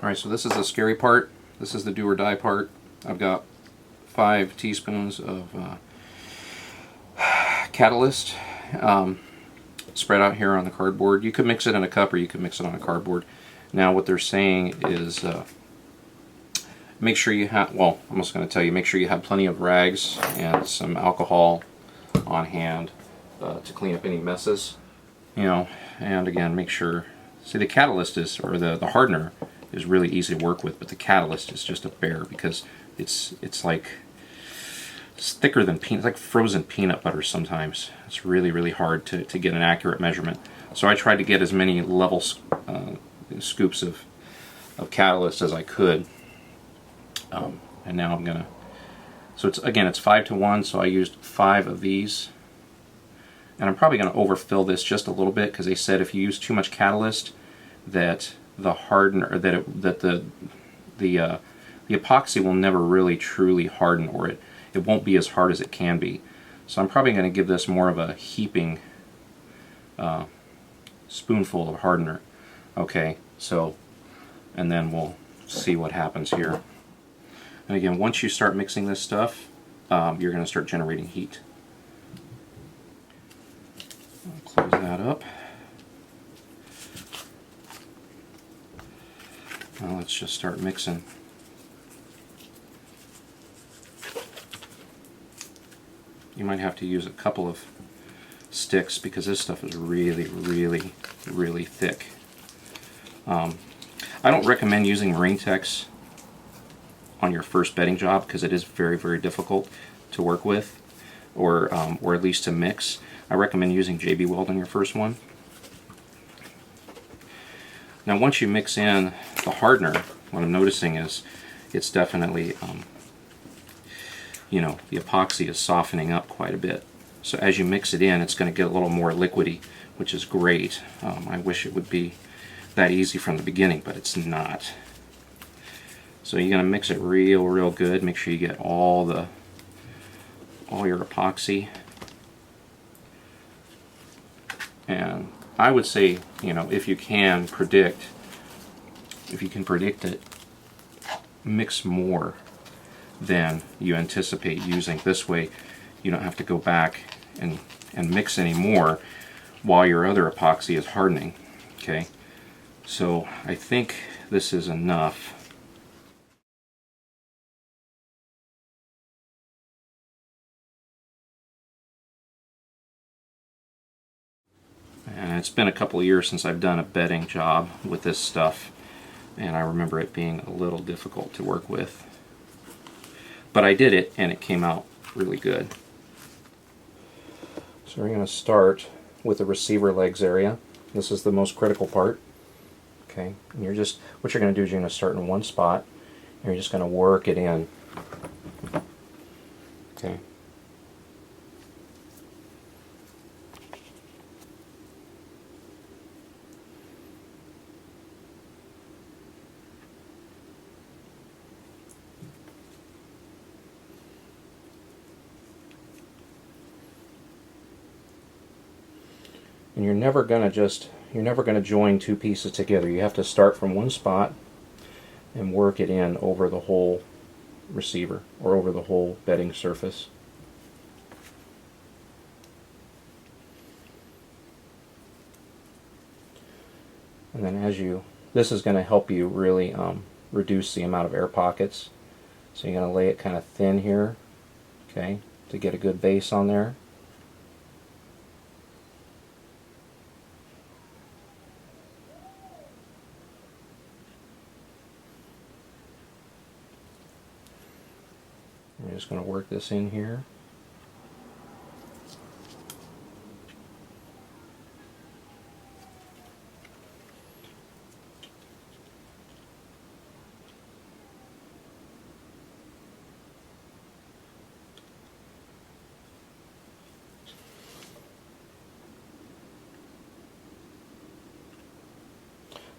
Alright, so this is the scary part. This is the do or die part. I've got 5 teaspoons of catalyst spread out here on the cardboard. You could mix it in a cup or you could mix it on a cardboard. Now what they're saying is make sure you have, well, I'm just going to tell you, make sure you have plenty of rags and some alcohol on hand to clean up any messes. You know, and again, make sure, see, the catalyst is, or the hardener is really easy to work with, but the catalyst is just a bear because it's thicker than peanut, it's like frozen peanut butter sometimes. It's really, really hard to get an accurate measurement. So I tried to get as many level scoops of catalyst as I could. And now I'm gonna, so it's, again, it's 5 to 1, so I used 5 of these. And I'm probably going to overfill this just a little bit because they said if you use too much catalyst that the hardener, that the epoxy will never really truly harden, or it won't be as hard as it can be. So I'm probably going to give this more of a heaping spoonful of hardener. Okay, so, and then we'll see what happens here. And again, once you start mixing this stuff, you're going to start generating heat. Close that up. Now let's just start mixing. You might have to use a couple of sticks because this stuff is really, really, really thick. I don't recommend using Marine Tex on your first bedding job because it is very, very difficult to work with, or at least to mix. I recommend using JB Weld on your first one. Now once you mix in the hardener, what I'm noticing is it's definitely, you know, the epoxy is softening up quite a bit. So as you mix it in, it's going to get a little more liquidy, which is great. I wish it would be that easy from the beginning, but it's not. So you're going to mix it real good. Make sure you get all your epoxy. And I would say, you know, if you can predict it, mix more than you anticipate using. This way you don't have to go back and mix any more while your other epoxy is hardening. Okay, so I think this is enough. And it's been a couple of years since I've done a bedding job with this stuff, and I remember it being a little difficult to work with. But I did it, and it came out really good. So we're going to start with the receiver legs area. This is the most critical part. Okay, and you're just, what you're going to do is you're going to start in one spot, and you're just going to work it in. Okay. And you're never going to join two pieces together. You have to start from one spot and work it in over the whole receiver or over the whole bedding surface. And then this is going to help you really reduce the amount of air pockets. So you're going to lay it kind of thin here, okay, to get a good base on there. I'm just going to work this in here.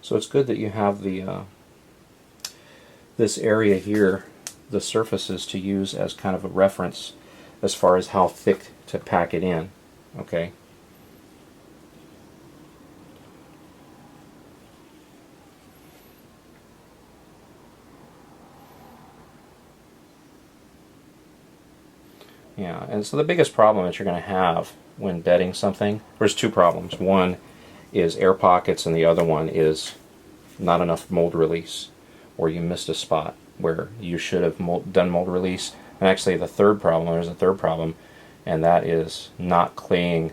So it's good that you have the this area here, the surfaces, to use as kind of a reference as far as how thick to pack it in. Okay. Yeah, and so the biggest problem that you're going to have when bedding something, there's two problems. One is air pockets, and the other one is not enough mold release, or you missed a spot where you should have done mold release. And actually, there's a third problem, and that is not claying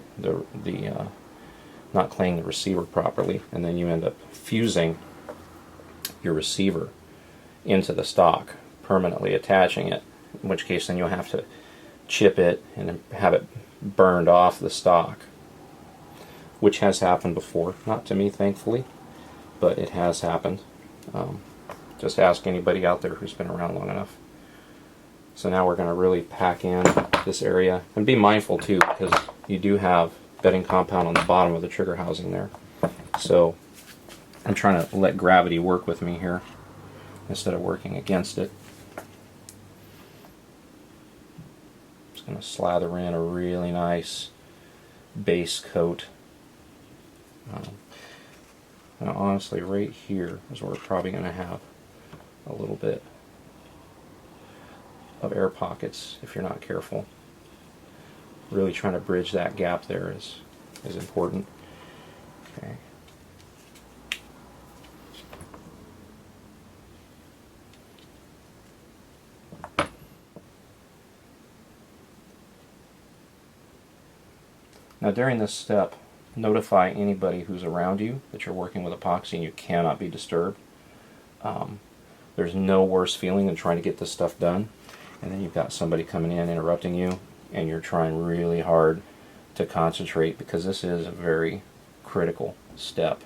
not claying the receiver properly, and then you end up fusing your receiver into the stock, permanently attaching it. In which case, then you'll have to chip it and have it burned off the stock, which has happened before. Not to me, thankfully, but it has happened. Just ask anybody out there who's been around long enough. So now we're going to really pack in this area, and be mindful too, because you do have bedding compound on the bottom of the trigger housing there. So I'm trying to let gravity work with me here instead of working against it. Just going to slather in a really nice base coat. Now honestly, right here is where we're probably going to have a little bit of air pockets if you're not careful. Really trying to bridge that gap there is important. Okay. Now during this step, notify anybody who's around you that you're working with epoxy and you cannot be disturbed. There's no worse feeling than trying to get this stuff done, and then you've got somebody coming in interrupting you, and you're trying really hard to concentrate, because this is a very critical step.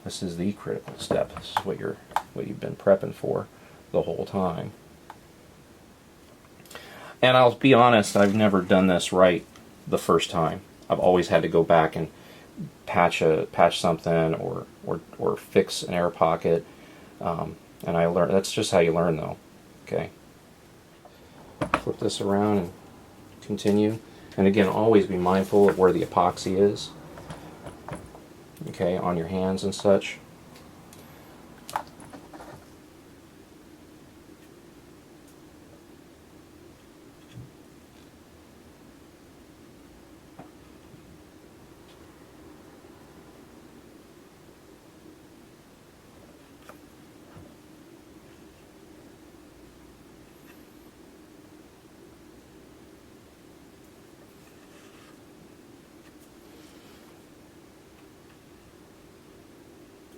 This is the critical step. This is what you've been prepping for the whole time. And I'll be honest, I've never done this right the first time. I've always had to go back and patch something or fix an air pocket. And I learned, that's just how you learn though. Okay. Flip this around and continue. And again, always be mindful of where the epoxy is. Okay, on your hands and such.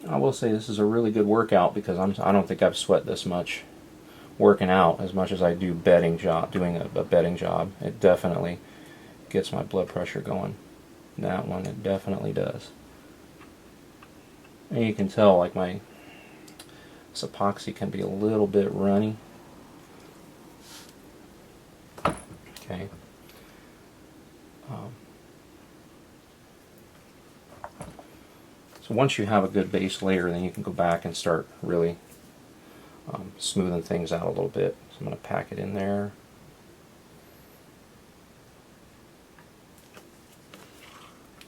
I will say this is a really good workout, because I don't think I've sweat this much working out as much as I do doing a bedding job. It definitely gets my blood pressure going. That one, it definitely does. And you can tell, like, this epoxy can be a little bit runny. Okay. So once you have a good base layer, then you can go back and start really smoothing things out a little bit. So I'm going to pack it in there.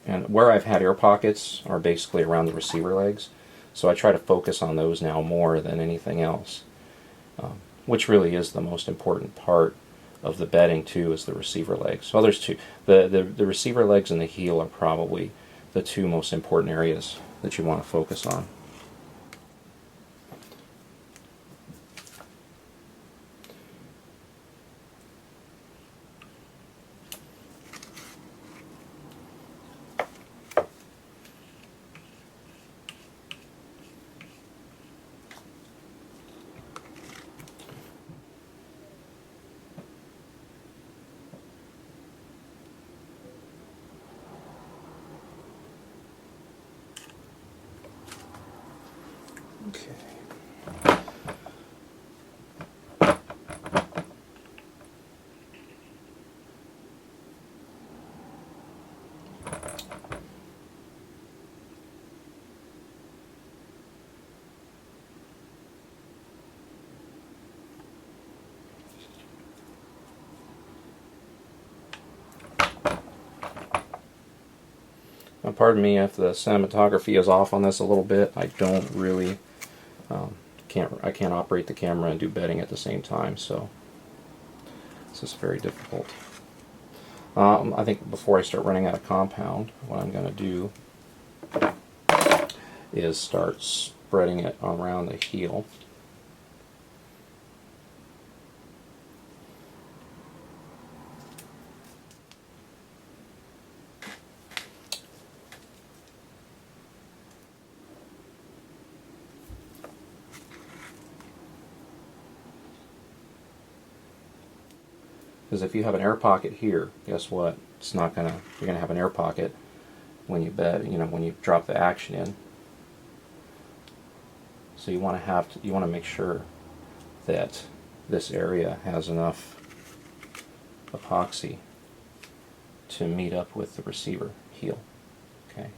And where I've had air pockets are basically around the receiver legs, so I try to focus on those now more than anything else, which really is the most important part of the bedding too, is the receiver legs. So there's two. The receiver legs and the heel are probably the two most important areas that you want to focus on. Okay. Now, pardon me if the cinematography is off on this a little bit. I don't really I can't operate the camera and do bedding at the same time, so This is very difficult. I think before I start running out of compound, what I'm going to do is start spreading it around the heel. Because if you have an air pocket here, guess what? It's not gonna. You're gonna have an air pocket when you when you drop the action in. So you want to make sure that this area has enough epoxy to meet up with the receiver heel. Okay.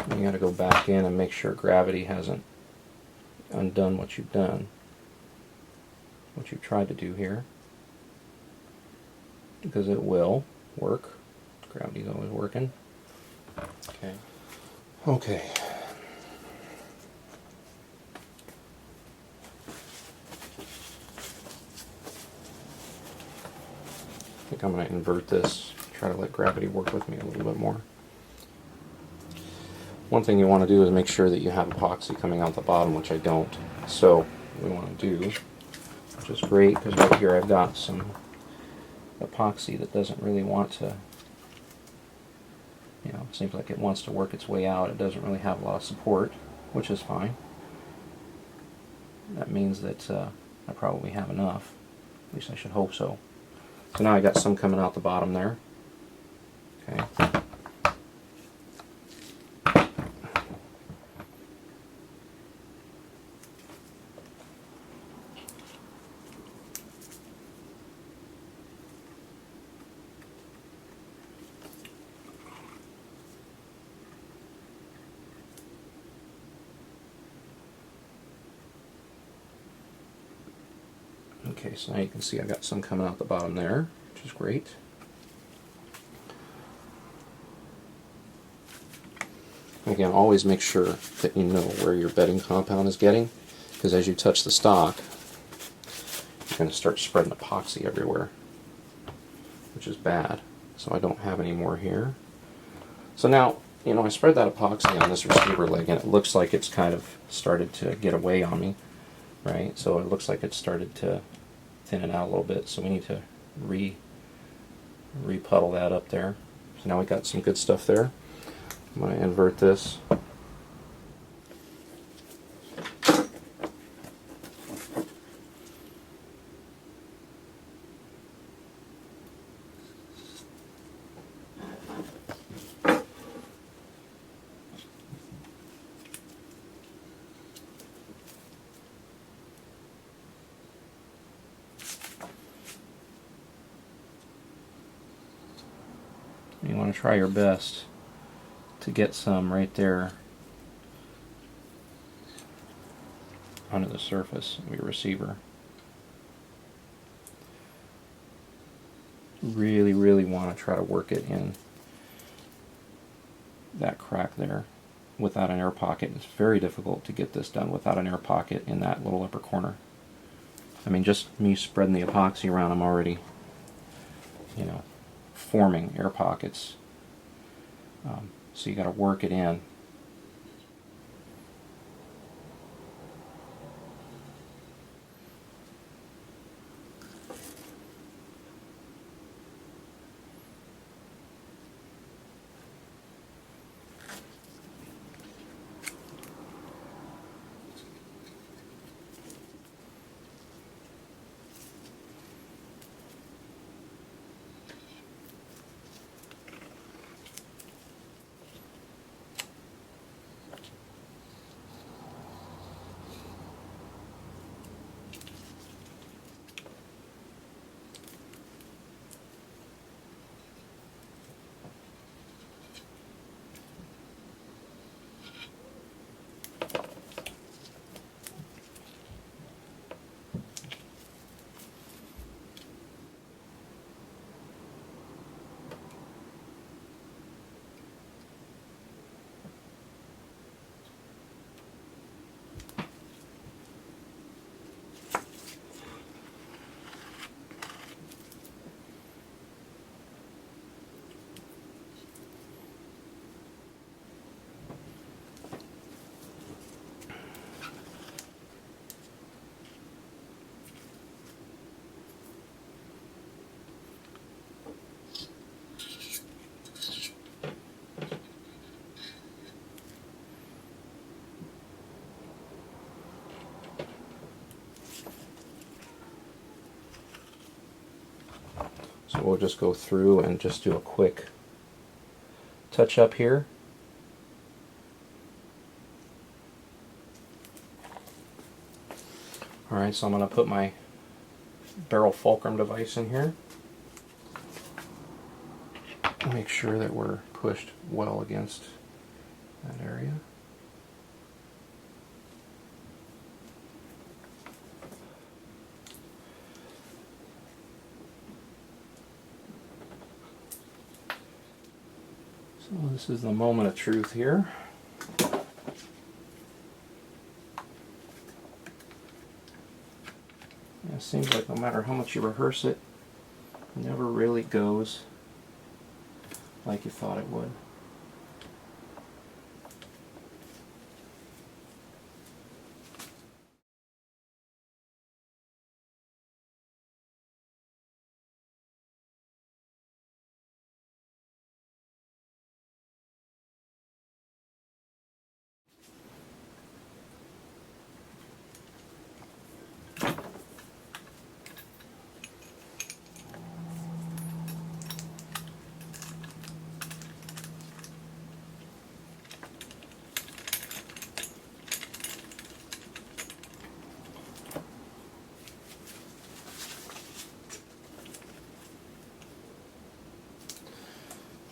You got to go back in and make sure gravity hasn't undone what you've done, what you've tried to do here, because it will work. Gravity's always working. Okay. Okay. I think I'm going to invert this, try to let gravity work with me a little bit more. One thing you want to do is make sure that you have epoxy coming out the bottom, which I don't. So what we want to do, which is great because right here I've got some epoxy that doesn't really want to, it seems like it wants to work its way out. It doesn't really have a lot of support, which is fine. That means that I probably have enough. At least I should hope so. So now I got some coming out the bottom there. Okay. Okay, so now you can see I got some coming out the bottom there, which is great. Again, always make sure that you know where your bedding compound is getting, because as you touch the stock, you're going to start spreading epoxy everywhere, which is bad. So I don't have any more here. So now, I spread that epoxy on this receiver leg, and it looks like it's kind of started to get away on me, right? So it looks like it's started to thin it out a little bit, so we need to re-puddle that up there. So now we got some good stuff there. I'm going to invert this. You want to try your best to get some right there under the surface of your receiver. Really, really want to try to work it in that crack there without an air pocket. It's very difficult to get this done without an air pocket in that little upper corner. I mean, just me spreading the epoxy around, I'm already, forming air pockets. So you got to work it in. we'll just go through and just do a quick touch up here. Alright, so I'm going to put my barrel fulcrum device in here. Make sure that we're pushed well against that area. So this is the moment of truth here. It seems like no matter how much you rehearse it, it never really goes like you thought it would.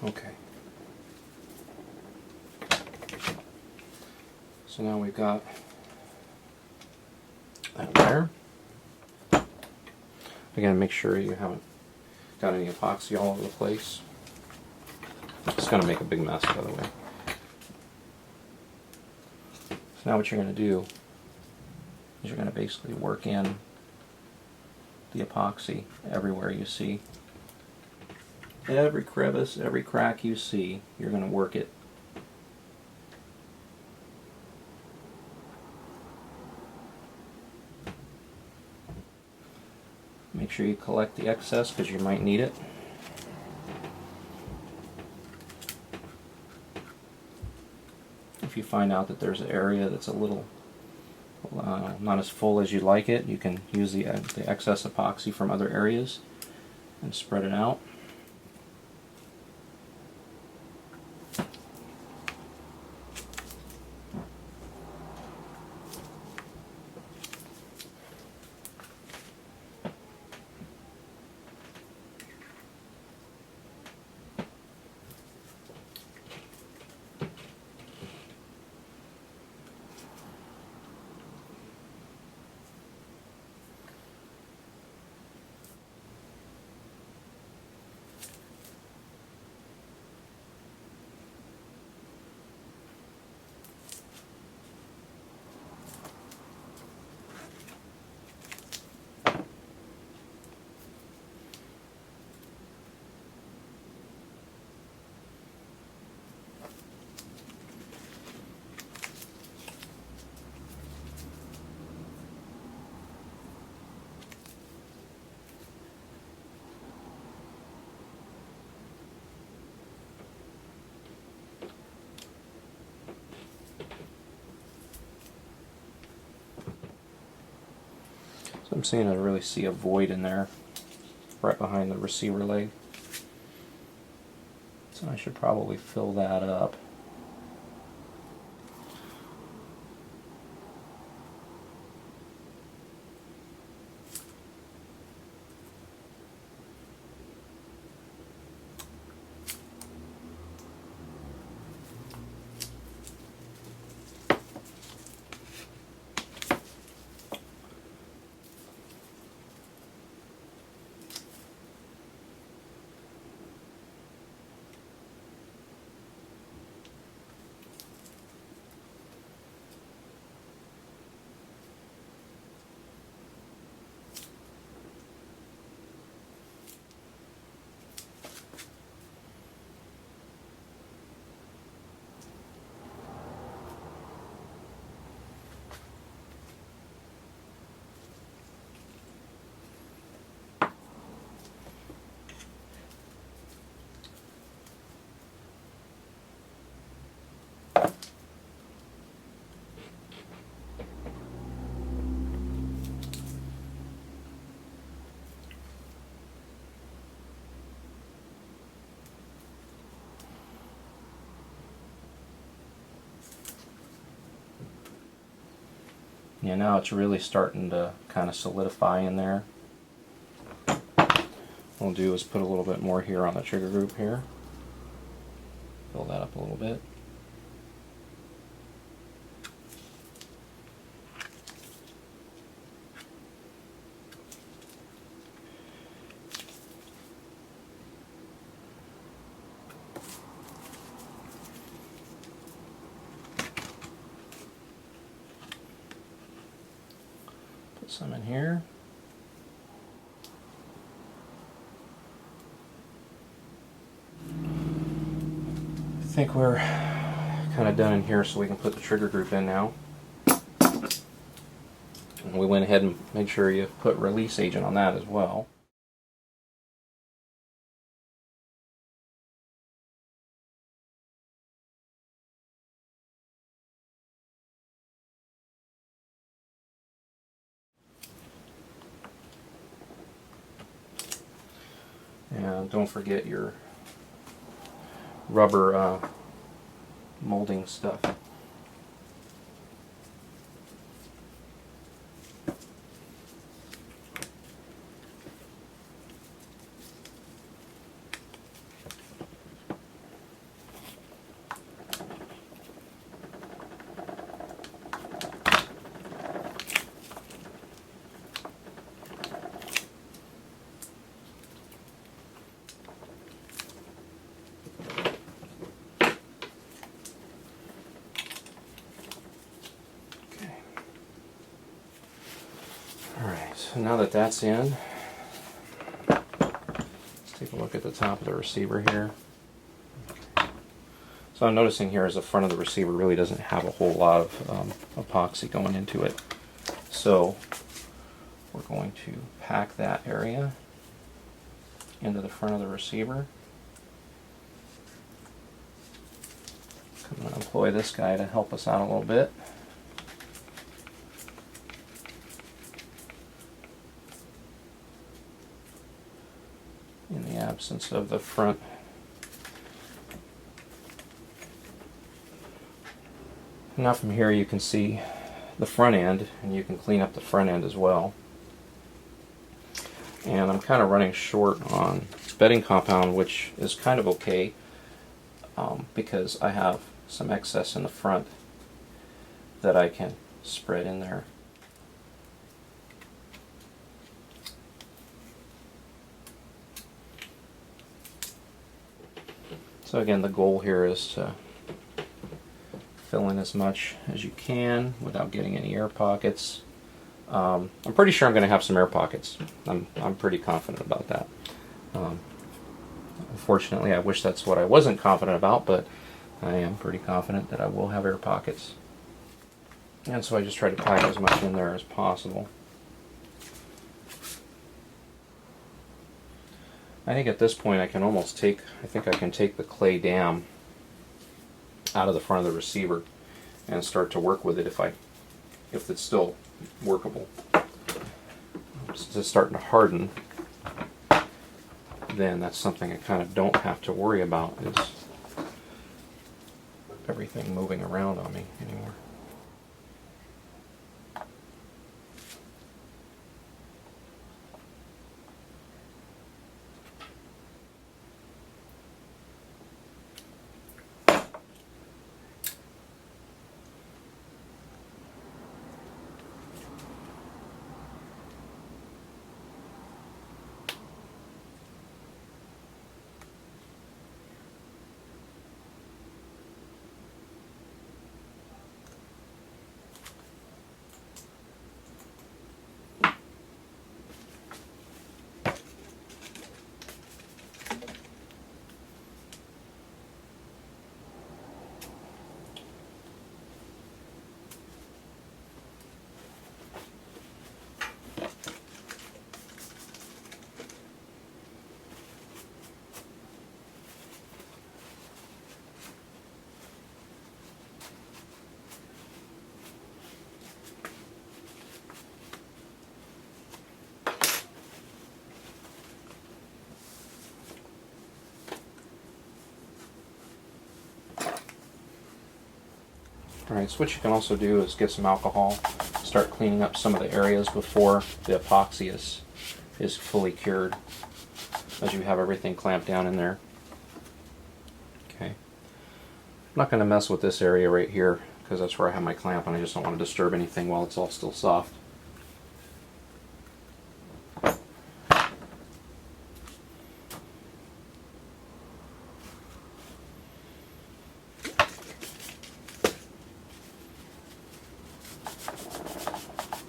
Okay. So now we've got that there. Again, make sure you haven't got any epoxy all over the place. It's going to make a big mess, by the way. So now what you're going to do is you're going to basically work in the epoxy everywhere you see. Every crevice, every crack you see, you're going to work it. Make sure you collect the excess because you might need it. If you find out that there's an area that's a little not as full as you'd like it, you can use the excess epoxy from other areas and spread it out. So I'm seeing, I really see a void in there, right behind the receiver leg. So I should probably fill that up. Yeah, now it's really starting to kind of solidify in there. What we'll do is put a little bit more here on the trigger group here. Fill that up a little bit. Put some in here. I think we're kind of done in here, so we can put the trigger group in now. And we went ahead and made sure you put release agent on that as well. And don't forget your rubber molding stuff. So now that that's in, let's take a look at the top of the receiver here. So I'm noticing here is the front of the receiver really doesn't have a whole lot of epoxy going into it. So we're going to pack that area into the front of the receiver. I'm going to employ this guy to help us out a little bit. In the absence of the front. Now from here you can see the front end, and you can clean up the front end as well. And I'm kind of running short on bedding compound, which is kind of okay because I have some excess in the front that I can spread in there. So again, the goal here is to fill in as much as you can without getting any air pockets. I'm pretty sure I'm going to have some air pockets. I'm pretty confident about that. Unfortunately, I wish that's what I wasn't confident about, but I am pretty confident that I will have air pockets. And so I just try to pack as much in there as possible. I think at this point I can almost take, I think I can take the clay dam out of the front of the receiver and start to work with it if it's still workable. Since it's starting to harden, then that's something I kind of don't have to worry about, is everything moving around on me anymore. Alright, so what you can also do is get some alcohol, start cleaning up some of the areas before the epoxy is fully cured, as you have everything clamped down in there. Okay. I'm not going to mess with this area right here because that's where I have my clamp and I just don't want to disturb anything while it's all still soft.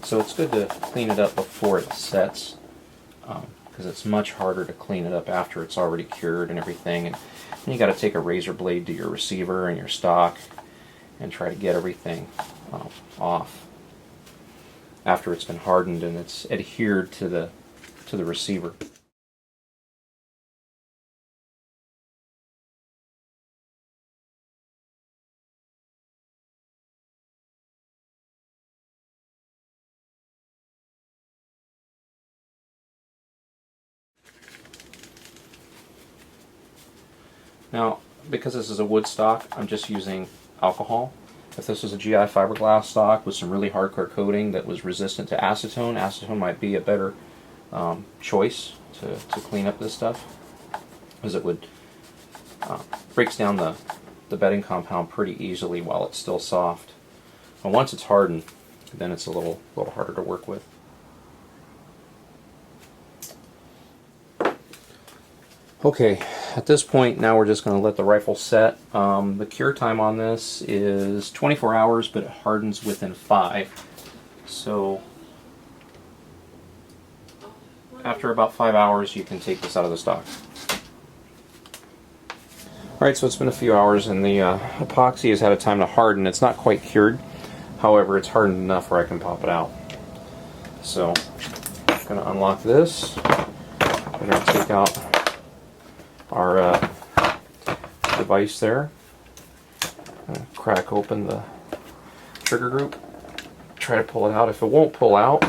So it's good to clean it up before it sets, because it's much harder to clean it up after it's already cured and everything. And you got to take a razor blade to your receiver and your stock and try to get everything off after it's been hardened and it's adhered to the receiver. Now, because this is a wood stock, I'm just using alcohol. If this was a GI fiberglass stock with some really hardcore coating that was resistant to acetone, acetone might be a better choice to clean up this stuff, because it would breaks down the bedding compound pretty easily while it's still soft. And once it's hardened, then it's a little harder to work with. Okay, at this point now we're just going to let the rifle set. The cure time on this is 24 hours, but it hardens within 5. So after about 5 hours you can take this out of the stock. Alright, so it's been a few hours and the epoxy has had a time to harden. It's not quite cured, however it's hardened enough where I can pop it out. So I'm going to unlock this. We're going to take out our device there, crack open the trigger group, try to pull it out. If it won't pull out,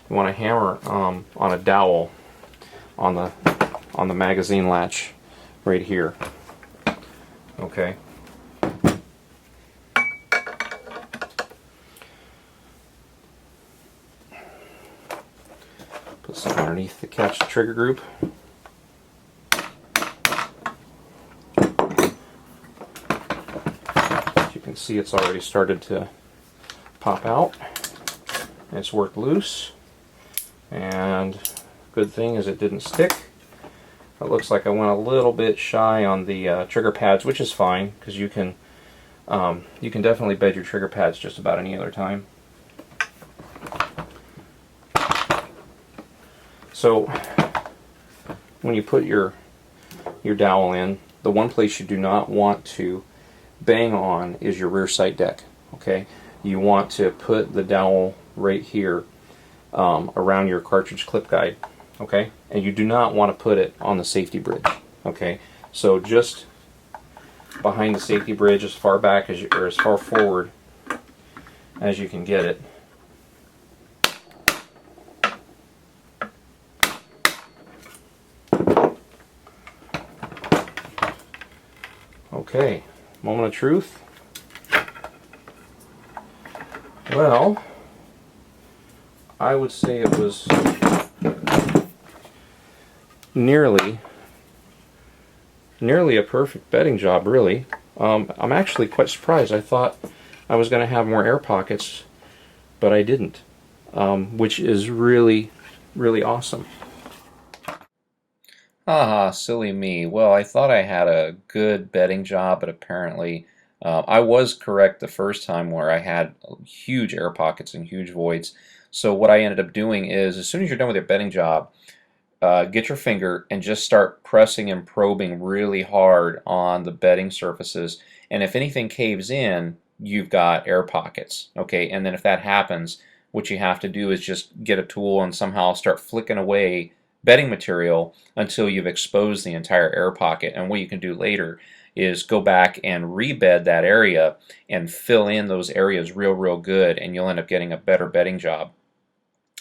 you want to hammer on a dowel on the magazine latch right here. Okay. Put some underneath to catch the trigger group. See, it's already started to pop out. It's worked loose, and good thing is it didn't stick. It looks like I went a little bit shy on the trigger pads, which is fine because you can definitely bed your trigger pads just about any other time. So when you put your dowel in, the one place you do not want to bang on is your rear sight deck. Okay, you want to put the dowel right here around your cartridge clip guide. Okay, and you do not want to put it on the safety bridge. Okay, so just behind the safety bridge, as far back as or as far forward as you can get it. Okay. Moment of truth. Well, I would say it was nearly a perfect bedding job, really. I'm actually quite surprised. I thought I was going to have more air pockets, but I didn't, which is really, really awesome. Ah, silly me. Well, I thought I had a good bedding job, but apparently I was correct the first time where I had huge air pockets and huge voids. So what I ended up doing is, as soon as you're done with your bedding job, get your finger and just start pressing and probing really hard on the bedding surfaces. And if anything caves in, you've got air pockets. Okay, and then if that happens, what you have to do is just get a tool and somehow start flicking away bedding material until you've exposed the entire air pocket. And what you can do later is go back and rebed that area and fill in those areas real good, and you'll end up getting a better bedding job.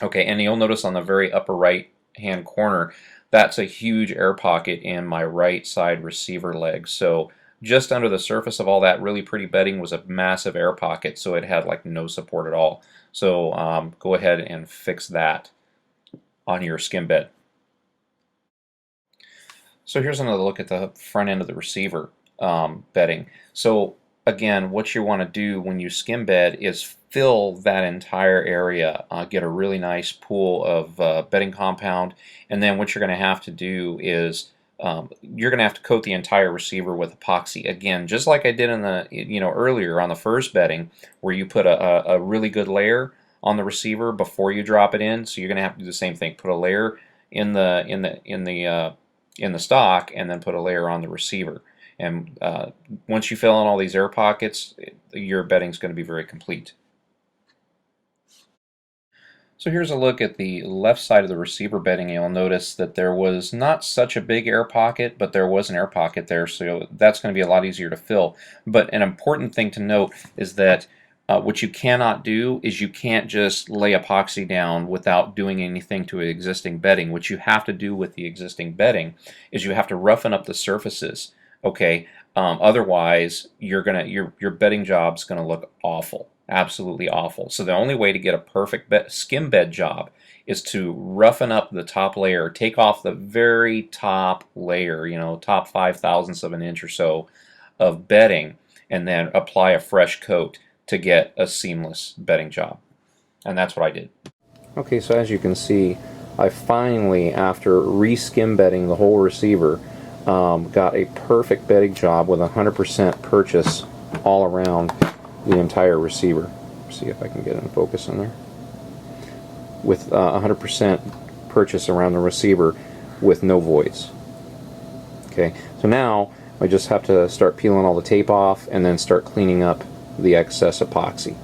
Okay, and you'll notice on the very upper right hand corner, that's a huge air pocket in my right side receiver leg. So just under the surface of all that really pretty bedding was a massive air pocket, so it had like no support at all. So go ahead and fix that on your skim bed. So here's another look at the front end of the receiver bedding. So again, what you want to do when you skim bed is fill that entire area, get a really nice pool of bedding compound, and then what you're going to have to do is you're going to have to coat the entire receiver with epoxy. Again, just like I did in the earlier on the first bedding, where you put a really good layer on the receiver before you drop it in. So you're going to have to do the same thing. Put a layer in the stock, and then put a layer on the receiver. And once you fill in all these air pockets, your bedding's going to be very complete. So here's a look at the left side of the receiver bedding. You'll notice that there was not such a big air pocket, but there was an air pocket there, so that's going to be a lot easier to fill. But an important thing to note is that what you cannot do is you can't just lay epoxy down without doing anything to existing bedding. What you have to do with the existing bedding is you have to roughen up the surfaces. Okay, otherwise your bedding job's gonna look awful, absolutely awful. So the only way to get a perfect skim bed job is to roughen up the top layer, take off the very top layer, top 5/1000ths of an inch or so of bedding, and then apply a fresh coat to get a seamless bedding job. And that's what I did. Okay, so as you can see, I finally, after re-skim bedding the whole receiver, got a perfect bedding job with 100% purchase all around the entire receiver. See if I can get in focus on there. With 100% purchase around the receiver with no voids. Okay, so now I just have to start peeling all the tape off and then start cleaning up the excess epoxy.